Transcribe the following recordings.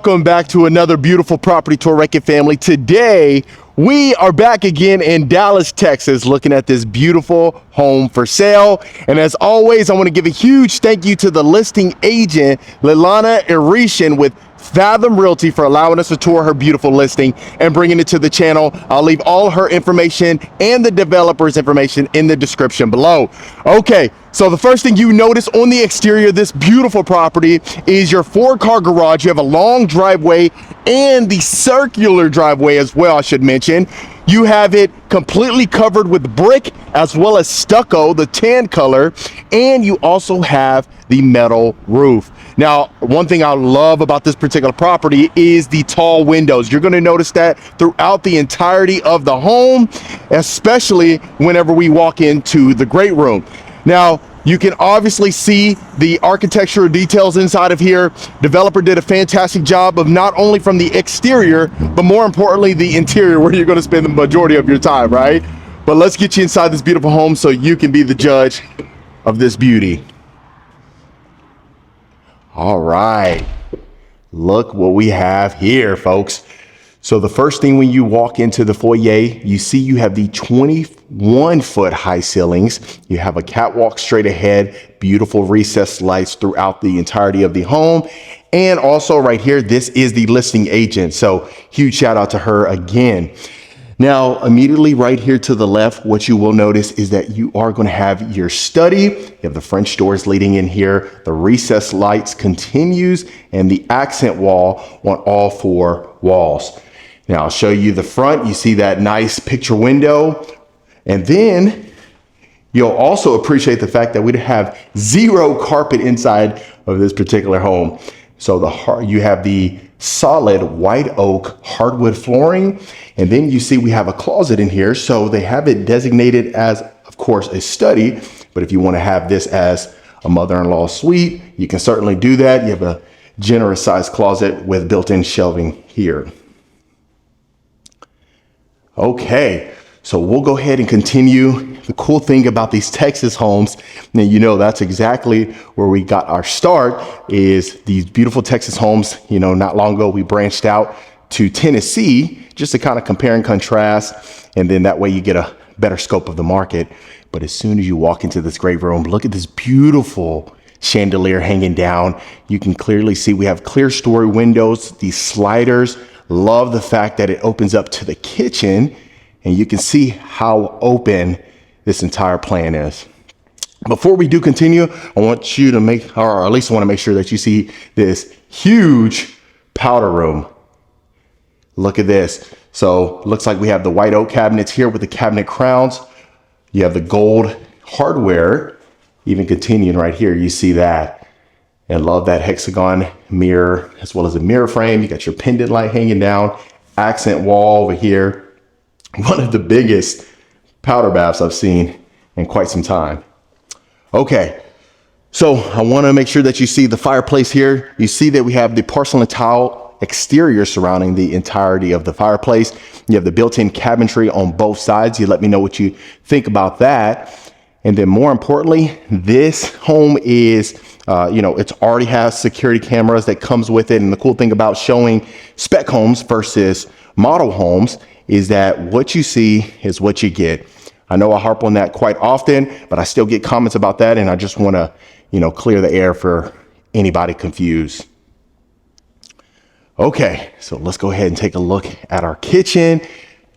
welcome back to another beautiful property tour, Rankin family. Today, we are back again in Dallas, Texas, looking at this beautiful home for sale. And as always, I want to give a huge thank you to the listing agent, Liiana Eritcian with Fathom Realty, for allowing us to tour her beautiful listing and bringing it to the channel. I'll leave all her information and the developer's information in the description below. Okay, so the first thing you notice on the exterior of this beautiful property is your 4-car garage. You have a long driveway and the circular driveway as well, I should mention. You have it completely covered with brick as well as stucco, the tan color, and you also have the metal roof. Now, one thing I love about this particular property is the tall windows. You're going to notice that throughout the entirety of the home, especially whenever we walk into the great room. Now, you can obviously see the architectural details inside of here. Developer did a fantastic job of not only from the exterior, but more importantly, the interior, where you're going to spend the majority of your time, right? But let's get you inside this beautiful home so you can be the judge of this beauty. All right, look what we have here, folks. So the first thing when you walk into the foyer, you see you have the 21-foot high ceilings. You have a catwalk straight ahead, beautiful recessed lights throughout the entirety of the home. And also right here, this is the listing agent. So huge shout out to her again. Now, immediately right here to the left, what you will notice is that you are going to have your study. You have the French doors leading in here. The recessed lights continues and the accent wall on all 4 walls. Now I'll show you the front. You see that nice picture window. And then you'll also appreciate the fact that we have 0 carpet inside of this particular home. So you have the solid white oak hardwood flooring. And then you see we have a closet in here. So they have it designated as, of course, a study. But if you want to have this as a mother-in-law suite, you can certainly do that. You have a generous sized closet with built-in shelving here. Okay, so we'll go ahead and continue. The cool thing about these Texas homes, and you know that's exactly where we got our start, is these beautiful Texas homes. You know, not long ago we branched out to Tennessee just to kind of compare and contrast, and then that way you get a better scope of the market. But as soon as you walk into this great room, look at this beautiful chandelier hanging down. You can clearly see we have clear story windows, these sliders. Love the fact that it opens up to the kitchen, and you can see how open this entire plan is. Before we do continue, I want you to or at least I want to make sure that you see this huge powder room. Look at this. So looks like we have the white oak cabinets here with the cabinet crowns. You have the gold hardware, even continuing right here. You see that. And love that hexagon mirror as well as a mirror frame. You got your pendant light hanging down, accent wall over here. One of the biggest powder baths I've seen in quite some time. Okay, so I want to make sure that you see the fireplace here. You see that we have the porcelain tile exterior surrounding the entirety of the fireplace. You have the built-in cabinetry on both sides. You let me know what you think about that. And then more importantly, this home is, it already has security cameras that comes with it. And the cool thing about showing spec homes versus model homes is that what you see is what you get. I know I harp on that quite often, but I still get comments about that. And I just want to, clear the air for anybody confused. Okay, so let's go ahead and take a look at our kitchen.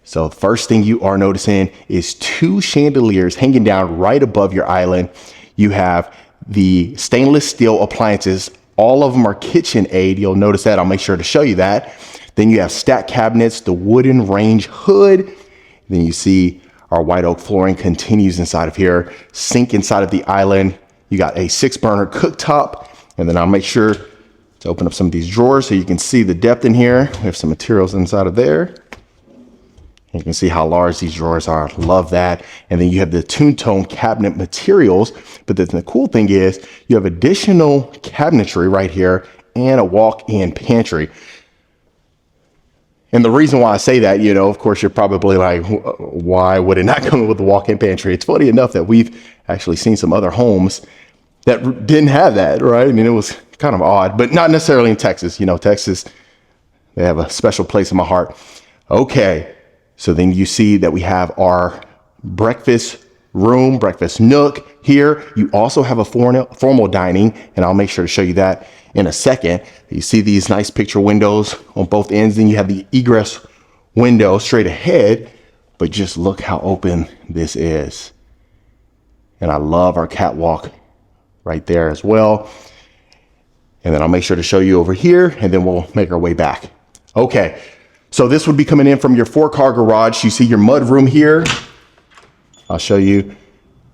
So the first thing you are noticing is 2 chandeliers hanging down right above your island. You have the stainless steel appliances. All of them are KitchenAid. You'll notice that. I'll make sure to show you that. Then you have stacked cabinets, the wooden range hood. Then you see our white oak flooring continues inside of here. Sink inside of the island. You got a 6-burner cooktop. And then I'll make sure to open up some of these drawers so you can see the depth in here. We have some materials inside of there. You can see how large these drawers are. Love that. And then you have the two-tone cabinet materials. But then the cool thing is you have additional cabinetry right here and a walk-in pantry. And the reason why I say that, of course, you're probably like, why would it not come with a walk-in pantry? It's funny enough that we've actually seen some other homes that didn't have that, right? I mean, it was kind of odd, but not necessarily in Texas. Texas They have a special place in my heart. Okay, so then you see that we have our breakfast room, breakfast nook here. You also have a formal dining, and I'll make sure to show you that in a second. You see these nice picture windows on both ends, and you have the egress window straight ahead, but just look how open this is. And I love our catwalk right there as well. And then I'll make sure to show you over here, and then we'll make our way back. Okay, so this would be coming in from your 4-car garage. You see your mudroom here. I'll show you.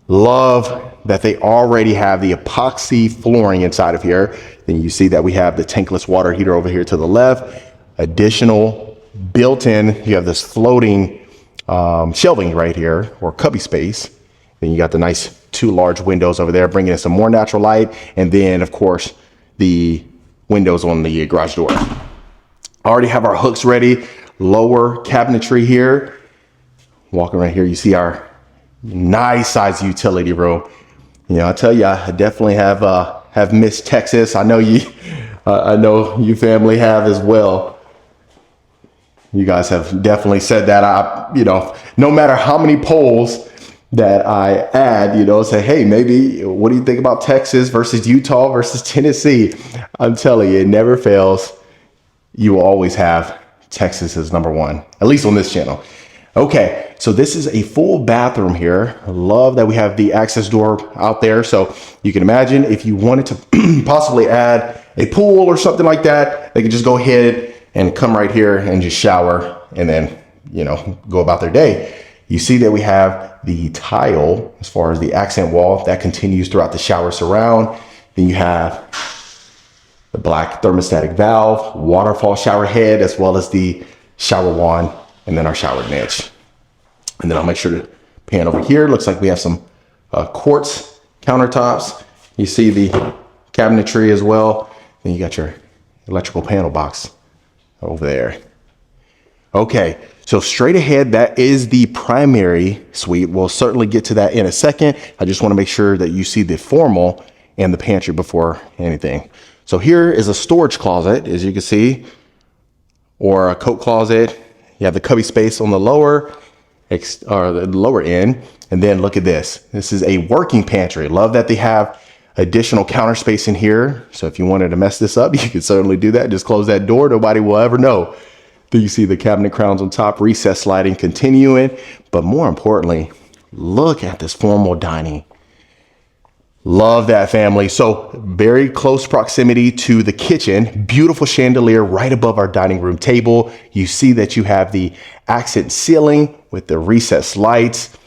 Love that they already have the epoxy flooring inside of here. Then you see that we have the tankless water heater over here to the left. Additional built-in, you have this floating shelving right here, or cubby space. Then you got the nice 2 large windows over there, bringing in some more natural light. And then, of course, the windows on the garage door. Already have our hooks ready. Lower cabinetry here. Walking right here, you see our nice size utility room. You know, I tell you, I definitely have missed Texas. I know you family have as well. You guys have definitely said that. No matter how many polls that I add, say, hey, maybe what do you think about Texas versus Utah versus Tennessee? I'm telling you, it never fails. You will always have Texas as number 1, at least on this channel. Okay, so this is a full bathroom here. I love that we have the access door out there. So you can imagine if you wanted to possibly add a pool or something like that, they could just go ahead and come right here and just shower and then, go about their day. You see that we have the tile as far as the accent wall that continues throughout the shower surround. Then you have the black thermostatic valve, waterfall shower head, as well as the shower wand, and then our shower niche. And then I'll make sure to pan over here. Looks like we have some quartz countertops. You see the cabinetry as well. Then you got your electrical panel box over there. Okay, so straight ahead, that is the primary suite. We'll certainly get to that in a second. I just want to make sure that you see the formal and the pantry before anything. So here is a storage closet, as you can see, or a coat closet. You have the cubby space on the lower end. And then look at this. This is a working pantry. Love that they have additional counter space in here. So if you wanted to mess this up, you can certainly do that. Just close that door. Nobody will ever know. Then you see the cabinet crowns on top, recess lighting continuing. But more importantly, look at this formal dining. Love that, family. So very close proximity to the kitchen. Beautiful chandelier right above our dining room table. You see that you have the accent ceiling with the recessed lights.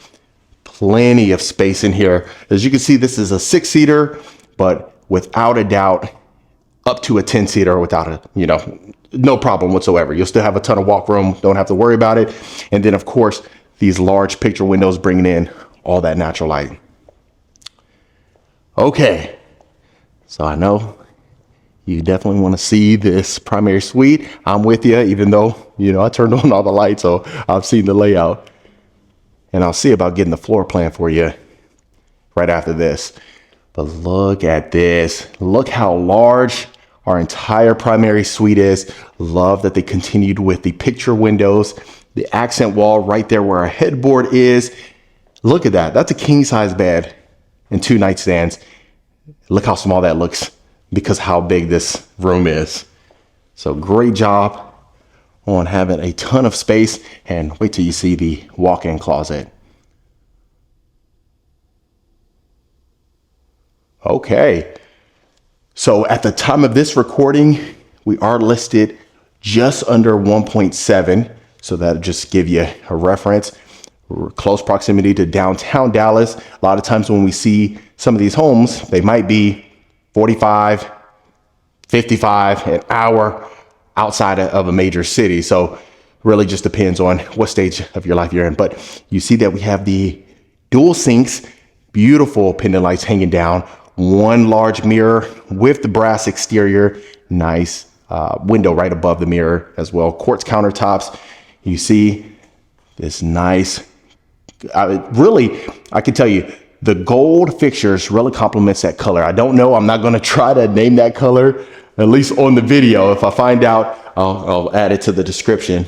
Plenty of space in here. As you can see, this is a 6-seater, but without a doubt, up to a 10-seater without no problem whatsoever. You'll still have a ton of walk room. Don't have to worry about it. And then, of course, these large picture windows bringing in all that natural light. Okay, so I know you definitely want to see this primary suite. I'm with you, even though, I turned on all the lights, so I've seen the layout. And I'll see about getting the floor plan for you right after this. But look at this. Look how large our entire primary suite is. Love that they continued with the picture windows, the accent wall right there where our headboard is. Look at that. That's a king size bed and 2 nightstands. Look how small that looks because how big this room is. So great job on having a ton of space, and wait till you see the walk-in closet. Okay. So at the time of this recording, we are listed just under 1.7. So that'll just give you a reference. We're close proximity to downtown Dallas. A lot of times when we see some of these homes, they might be 45, 55, an hour outside of a major city. So really just depends on what stage of your life you're in. But you see that we have the dual sinks, beautiful pendant lights hanging down, 1 large mirror with the brass exterior, nice window right above the mirror as well. Quartz countertops. You see this nice, I can tell you, the gold fixtures really complements that color. I don't know, I'm not going to try to name that color, at least on the video. If I find out, I'll add it to the description.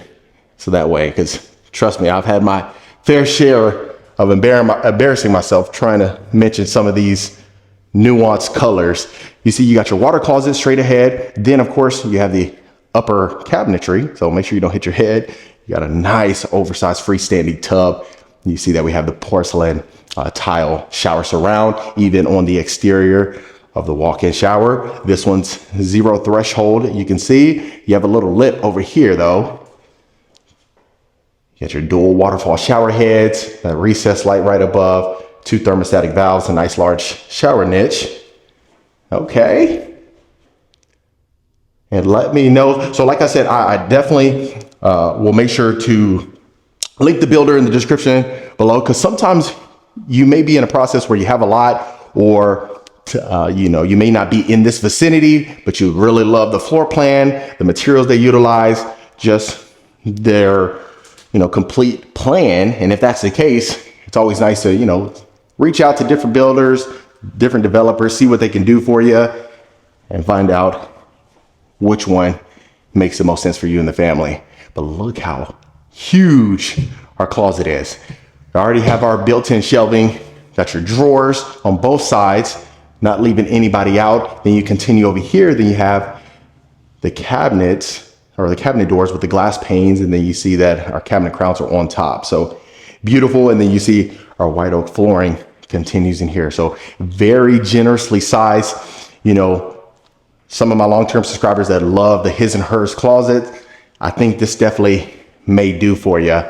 So that way, because trust me, I've had my fair share of embarrassing myself trying to mention some of these nuanced colors. You see, you got your water closet straight ahead. Then, of course, you have the upper cabinetry. So make sure you don't hit your head. You got a nice oversized freestanding tub. You see that we have the porcelain tile shower surround, even on the exterior of the walk-in shower. This one's 0 threshold. You can see you have a little lip over here though. You got your dual waterfall shower heads, that recessed light right above, 2 thermostatic valves, a nice large shower niche. Okay. And let me know. So like I said, I definitely will make sure to link the builder in the description below, because sometimes you may be in a process where you have a lot, or you may not be in this vicinity, but you really love the floor plan, the materials they utilize, just their complete plan. And if that's the case, it's always nice to reach out to different builders, different developers, see what they can do for you, and find out which one makes the most sense for you and the family. But look how huge our closet is. We already have our built-in shelving, got your drawers on both sides, not leaving anybody out. Then you continue over here, then you have the cabinets, or the cabinet doors with the glass panes, and then you see that our cabinet crowns are on top. So beautiful. And then you see our white oak flooring continues in here. So very generously sized. Some of my long-term subscribers that love the his and hers closet, I think this definitely may do for you,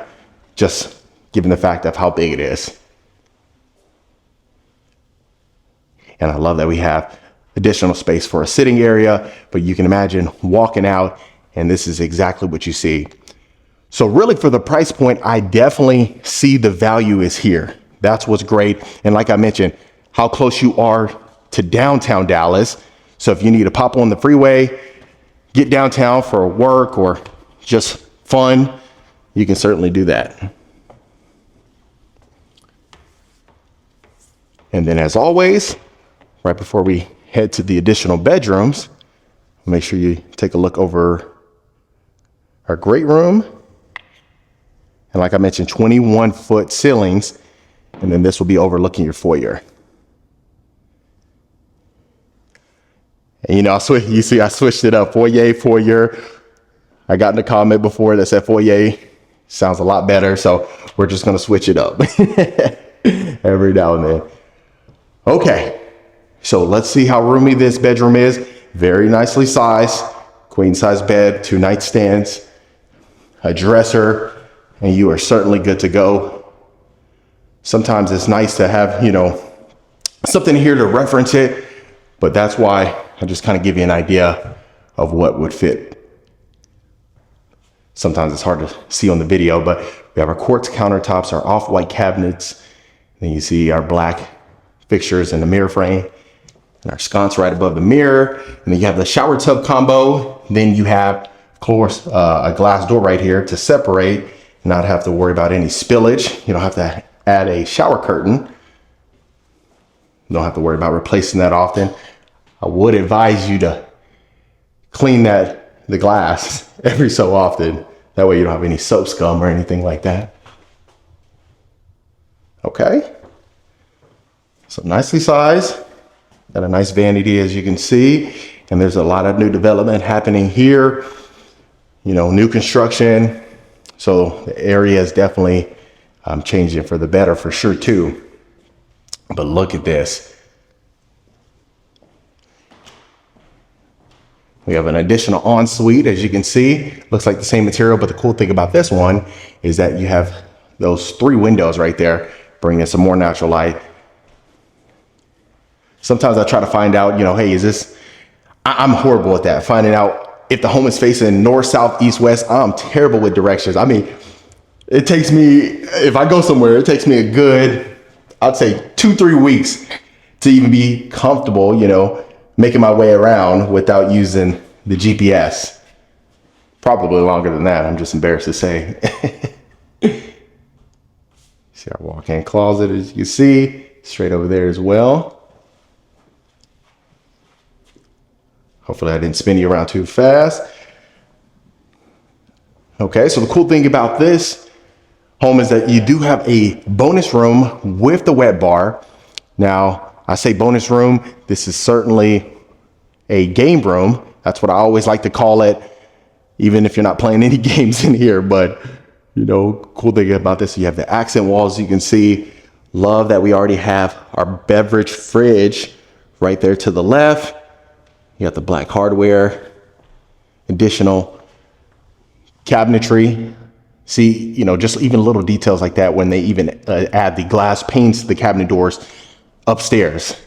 just given the fact of how big it is. And I love that we have additional space for a sitting area, but you can imagine walking out and this is exactly what you see. So really, for the price point, I definitely see the value is here. That's what's great. And like I mentioned, how close you are to downtown Dallas. So if you need to pop on the freeway, get downtown for work or just fun, you can certainly do that. And then as always, right before we head to the additional bedrooms, make sure you take a look over our great room. And like I mentioned, 21-foot ceilings. And then this will be overlooking your foyer. And I switched it up. Foyer. I got in a comment before that said foyer sounds a lot better. So we're just going to switch it up every now and then. Okay. So let's see how roomy this bedroom is. Very nicely sized, queen size bed, 2 nightstands, a dresser, and you are certainly good to go. Sometimes it's nice to have, something here to reference it, but that's why I just kind of give you an idea of what would fit. Sometimes it's hard to see on the video, but we have our quartz countertops, our off-white cabinets. Then you see our black fixtures in the mirror frame, and our sconce right above the mirror. And then you have the shower tub combo. Then you have, of course, a glass door right here to separate, not have to worry about any spillage. You don't have to add a shower curtain. You don't have to worry about replacing that often. I would advise you to clean the glass every so often. That way you don't have any soap scum or anything like that. Okay. So nicely sized. Got a nice vanity, as you can see. And there's a lot of new development happening here. New construction. So the area is definitely changing for the better for sure too. But look at this. We have an additional ensuite, as you can see. Looks like the same material, but the cool thing about this one is that you have those 3 windows right there, bringing in some more natural light. Sometimes I try to find out, hey, I'm horrible at that, finding out if the home is facing north, south, east, west. I'm terrible with directions. I mean, it takes me, if I go somewhere, it takes me a good, I'd say 2-3 weeks to even be comfortable, making my way around without using the GPS. Probably longer than that. I'm just embarrassed to say. See our walk-in closet, as you see, straight over there as well. Hopefully I didn't spin you around too fast. Okay, so the cool thing about this home is that you do have a bonus room with the wet bar. Now, I say bonus room, this is certainly a game room. That's what I always like to call it, even if you're not playing any games in here. But, you know, cool thing about this, you have the accent walls, you can see. Love that we already have our beverage fridge right there to the left. You got the black hardware, additional cabinetry. See, you know, just even little details like that when they even add the glass panes to the cabinet doors upstairs.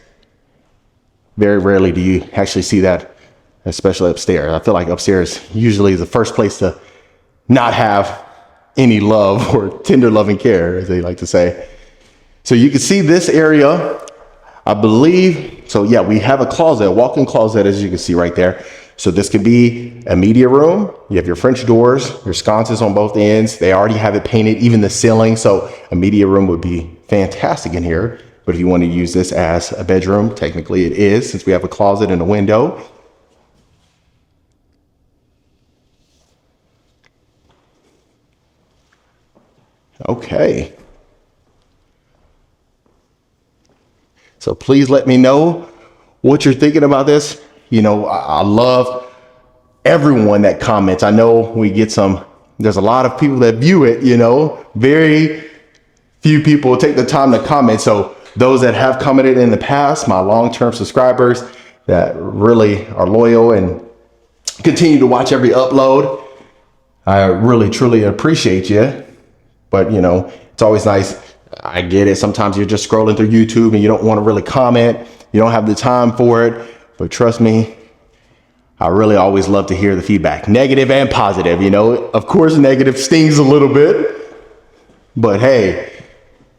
Very rarely do you actually see that, especially upstairs. I feel like upstairs usually is the first place to not have any love or tender loving care, as they like to say. So you can see this area, I believe. So yeah, we have a closet, a walk-in closet, as you can see right there. So this could be a media room. You have your French doors, your sconces on both ends. They already have it painted, even the ceiling. So a media room would be fantastic in here. But if you want to use this as a bedroom, technically it is, since we have a closet and a window. Okay. So please let me know what you're thinking about this. You know, I love everyone that comments. I know we get there's a lot of people that view it, you know, very few people take the time to comment. So those that have commented in the past, my long-term subscribers that really are loyal and continue to watch every upload, I really, truly appreciate you. But, you know, it's always nice. I get it. Sometimes you're just scrolling through YouTube and you don't want to really comment. You don't have the time for it. But trust me, I really always love to hear the feedback, negative and positive. You know, of course, negative stings a little bit. But hey,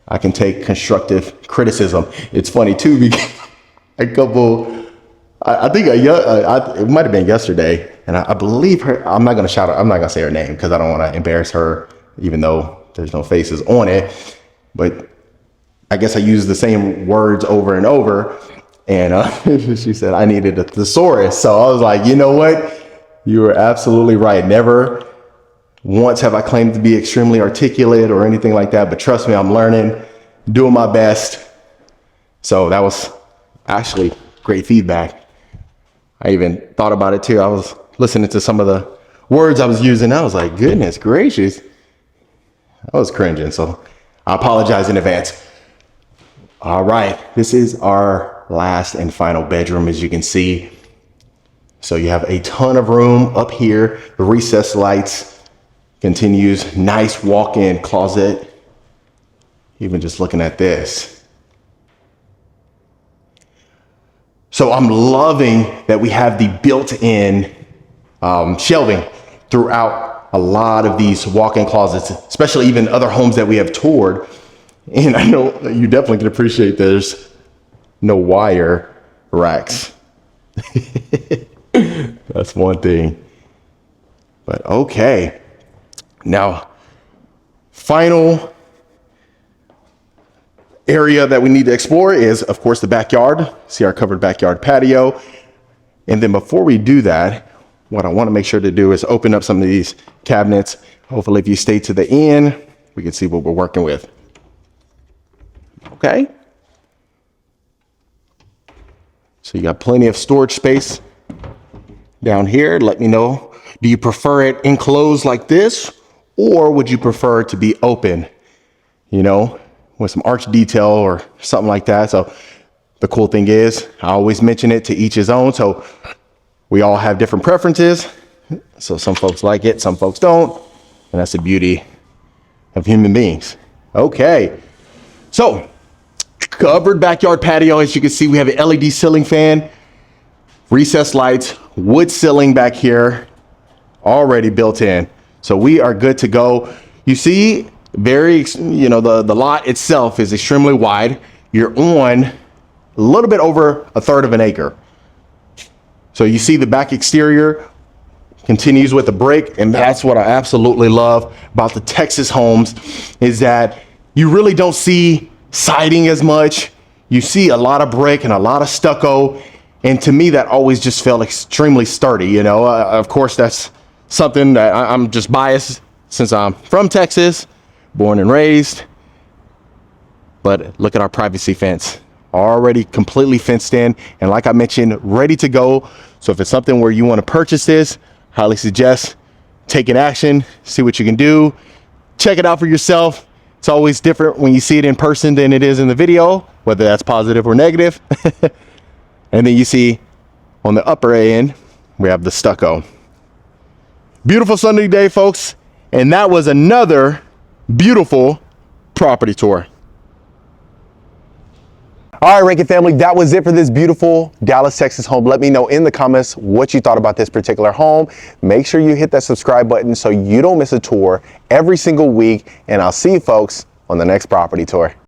I can take constructive criticism. It's funny, too, because I think it might have been yesterday. And I believe her. I'm not going to shout out. I'm not going to say her name because I don't want to embarrass her, even though there's no faces on it. But I guess I used the same words over and over. And she said I needed a thesaurus. So I was like, you know what? You were absolutely right. Never once have I claimed to be extremely articulate or anything like that. But trust me, I'm learning, doing my best. So that was actually great feedback. I even thought about it too. I was listening to some of the words I was using. I was like, goodness gracious. I was cringing. So I apologize in advance. All right, this is our last and final bedroom, as you can see. So you have a ton of room up here. The recessed lights continues. Nice walk-in closet. Even just looking at this. So I'm loving that we have the built-in shelving throughout a lot of these walk-in closets, especially even other homes that we have toured. And I know you definitely can appreciate there's no wire racks. That's one thing. But okay. Now, final area that we need to explore is, of course, the backyard. See our covered backyard patio. And then before we do that, what I want to make sure to do is open up some of these cabinets. Hopefully, if you stay to the end, we can see what we're working with. Okay. So you got plenty of storage space down here. Let me know, do you prefer it enclosed like this, or would you prefer it to be open, you know, with some arch detail or something like that? So the cool thing is, I always mention it, to each his own. So we all have different preferences. So some folks like it, some folks don't. And that's the beauty of human beings. Okay. So covered backyard patio. As you can see, we have an LED ceiling fan, recessed lights, wood ceiling back here, already built in. So we are good to go. You see, the lot itself is extremely wide. You're on a little bit over a third of an acre. So you see the back exterior continues with a brick, and that's what I absolutely love about the Texas homes, is that you really don't see siding as much. You see a lot of brick and a lot of stucco, And to me, that always just felt extremely sturdy. You know, of course, that's something that I'm just biased since I'm from Texas, born and raised. But look at our privacy fence, already completely fenced in. And like I mentioned, ready to go. So if it's something where you want to purchase this, highly suggest taking action, see what you can do, check it out for yourself. It's always different when you see it in person than it is in the video, whether that's positive or negative. And then you see on the upper end, we have the stucco. Beautiful sunny day, folks. And that was another beautiful property tour. All right, Rankin family, that was it for this beautiful Dallas, Texas home. Let me know in the comments what you thought about this particular home. Make sure you hit that subscribe button so you don't miss a tour every single week. And I'll see you folks on the next property tour.